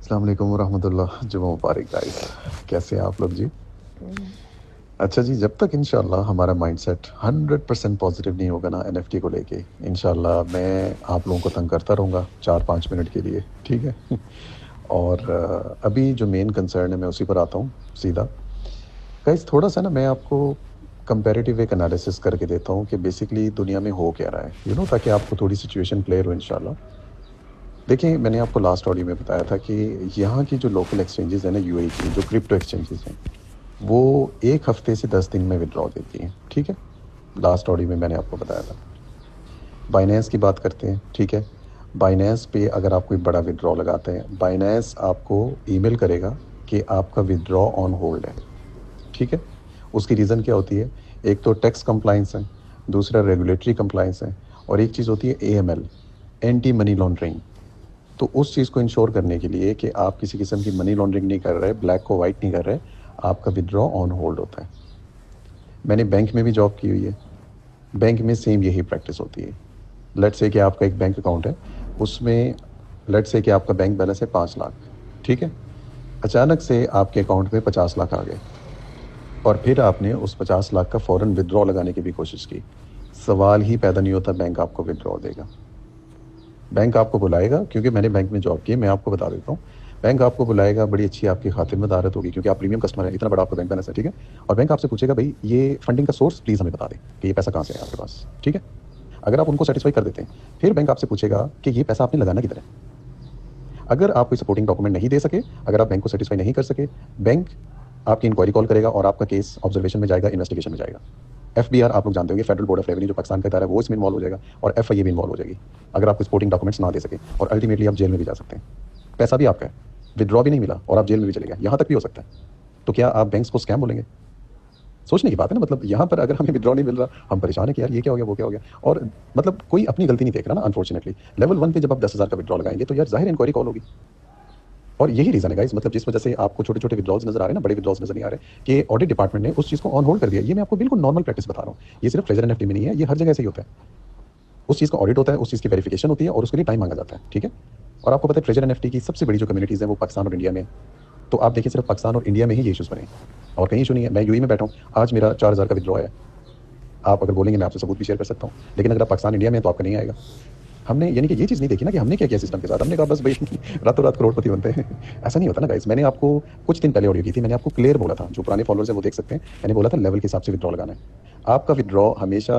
अस्सलाम वालेकुम वरहमतुल्लाह। जुमा मुबारक गाइस। कैसे हैं आप लोग जी? अच्छा जी, जब तक इंशाल्लाह हमारा माइंडसेट 100% पॉजिटिव नहीं होगा ना एनएफटी को लेके, इंशाल्लाह मैं आप लोगों को तंग करता रहूँगा 4-5 मिनट के लिए, ठीक है? और अभी जो मेन कंसर्न है मैं उसी पर आता हूँ सीधा। गाइस थोड़ा-सा ना मैं आपको कंपैरेटिव एक एनालिसिस करके देता हूँ कि बेसिकली दुनिया में हो क्या रहा है, ताकि आपको थोड़ी सिचुएशन क्लियर हो इंशाल्लाह। देखिए, मैंने आपको लास्ट ऑडियो में बताया था कि यहाँ की जो लोकल एक्सचेंजेज़ हैं ना यूएई की, जो क्रिप्टो एक्सचेंजेज़ हैं, वो 1 हफ्ते से 10 दिन में विथड्रॉ देती हैं, ठीक है? लास्ट ऑडियो में मैंने आपको बताया था। बाइनेंस की बात करते हैं, ठीक है? बाइनेंस पे अगर आप कोई बड़ा विथड्रॉ लगाते हैं, बाइनेंस आपको ईमेल करेगा कि आपका विथड्रॉ ऑन होल्ड है, ठीक है? उसकी रीज़न क्या होती है? एक तो टैक्स कंप्लायंस है, दूसरा रेगुलेटरी कंप्लायंस है और एक चीज़ होती है एएमएल, एंटी मनी लॉन्ड्रिंग। तो उस चीज़ को इंश्योर करने के लिए कि आप किसी किस्म की मनी लॉन्ड्रिंग नहीं कर रहे, ब्लैक को वाइट नहीं कर रहे, आपका विथड्रॉ ऑन होल्ड होता है। मैंने बैंक में भी जॉब की हुई है, बैंक में सेम यही प्रैक्टिस होती है। लेट्स से कि आपका एक बैंक अकाउंट है, उसमें लेट्स से कि आपका बैंक बैलेंस है 5 लाख, ठीक है? अचानक से आपके अकाउंट में 50 लाख आ गए और फिर आपने उस 50 लाख का फ़ौरन विथड्रॉ लगाने की भी कोशिश की। सवाल ही पैदा नहीं होता बैंक आपको विथड्रॉ देगा। बैंक आपको बुलाएगा, क्योंकि मैंने बैंक में जॉब की है, मैं आपको बता देता हूँ। बैंक आपको बुलाएगा, बड़ी अच्छी आपकी खातिरमदारत होगी क्योंकि आप प्रीमियम कस्टमर हैं, इतना बड़ा आपका बैंक बैलेंस है, ठीक है? और बैंक आपसे पूछेगा, भई ये फंडिंग का सोर्स प्लीज़ हमें बता दें कि ये पैसा कहाँ से है आपके पास, ठीक है? अगर आप उनको सैटिस्फाई कर देते हैं, फिर बैंक आपसे पूछेगा कि ये पैसा आपने लगाना किधर है? अगर आप कोई सपोर्टिंग डॉक्यूमेंट नहीं दे सके, अगर आप बैंक को सैटिस्फाई नहीं कर सके, बैंक आपकी इंक्वायरी कॉल करेगा और आपका केस ऑब्जर्वेशन में जाएगा, इन्वेस्टिगेशन में जाएगा। एफबीआर आप लोग जानते होंगे, फेडरल बोर्ड ऑफ रेवेन्यू जो पाकिस्तान का इदारा है, वो इसमें इन्वॉल्व हो जाएगा और एफआईए भी इन्वॉल्व हो जाएगी, अगर आप कोई सपोर्टिंग डॉक्यूमेंट्स ना दे सके और अल्टीमेटली आप जेल में भी जा सकते हैं। पैसा भी आपका है, विथड्रॉ भी नहीं मिला और आप जेल में भी चले गए, यहाँ तक भी हो सकता है। तो क्या आप बैंक्स को स्कैम बोलेंगे? सोचने की बात है ना, मतलब यहाँ पर अगर हमें विथड्रॉ नहीं मिल रहा, हम परेशान है कि यार ये क्या हो गया, वो क्या हो गया, और मतलब कोई अपनी गलती नहीं देख रहा ना अनफॉर्चुनेटली। लेवल 1 पे जब आप 10,000 का विथड्रॉ लगाएंगे तो यार ज़ाहिर इंक्वायरी कॉल होगी। और यही रीज़न है गाइस, मतलब जिस वजह से आपको छोटे-छोटे विथड्रॉल्स नज़र आ रहे हैं ना, बड़े विथड्रॉल्स नज़र नहीं आ रहे, कि ऑडिट डिपार्टमेंट ने उस चीज़ को ऑन होल्ड कर दिया। ये मैं आपको बिल्कुल नॉर्मल प्रैक्टिस बता रहा हूँ। ये सिर्फ ट्रेजर एनएफटी में नहीं है, ये हर जगह ऐसे ही होता है। उस चीज़ का ऑडिट होता है, उस चीज़ की वेरिफिकेशन होती है और उसके लिए टाइम मांगा जाता है, ठीक है? और आपको पता है ट्रेजर एनएफटी की सबसे बड़ी जो कम्युनिटीज़ हैं वो पाकिस्तान और इंडिया में है। तो आप देखिए सिर्फ पाकिस्तान और इंडिया में ही ये इश्यूज़ बने हैं और कहीं इश्यू नहीं है। मैं यूएई में बैठा हूँ, आज मेरा 4,000 का विथड्रॉ है। आप अगर बोलेंगे मैं आपसे सबूत भी शेयर कर सकता हूँ, लेकिन अगर आप पाकिस्तान इंडिया में हैं तो आपका नहीं आएगा। हमने यानी कि ये चीज़ नहीं देखी ना कि हमने क्या किया सिस्टम के साथ। हमने कहा बस भई रातों रात करोड़पति बनते हैं। ऐसा नहीं होता ना गाइस। मैंने आपको कुछ दिन पहले ऑडियो की थी, मैंने आपको क्लियर बोला था, जो पुराने फॉलोअर्स हैं वो देख सकते हैं। मैंने बोला था लेवल के हिसाब से विथड्रॉ लगाना है। आपका विथड्रॉ हमेशा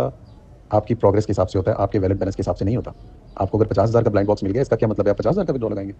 आपकी प्रोग्रेस के हिसाब से होता है, आपके वैलिड बैलेंस के हिसाब से नहीं होता। आपको अगर 50,000 का ब्लाइंड बॉक्स मिल गया, इसका क्या मतलब है आप 50,000 का विथड्रॉ लगाएँगे?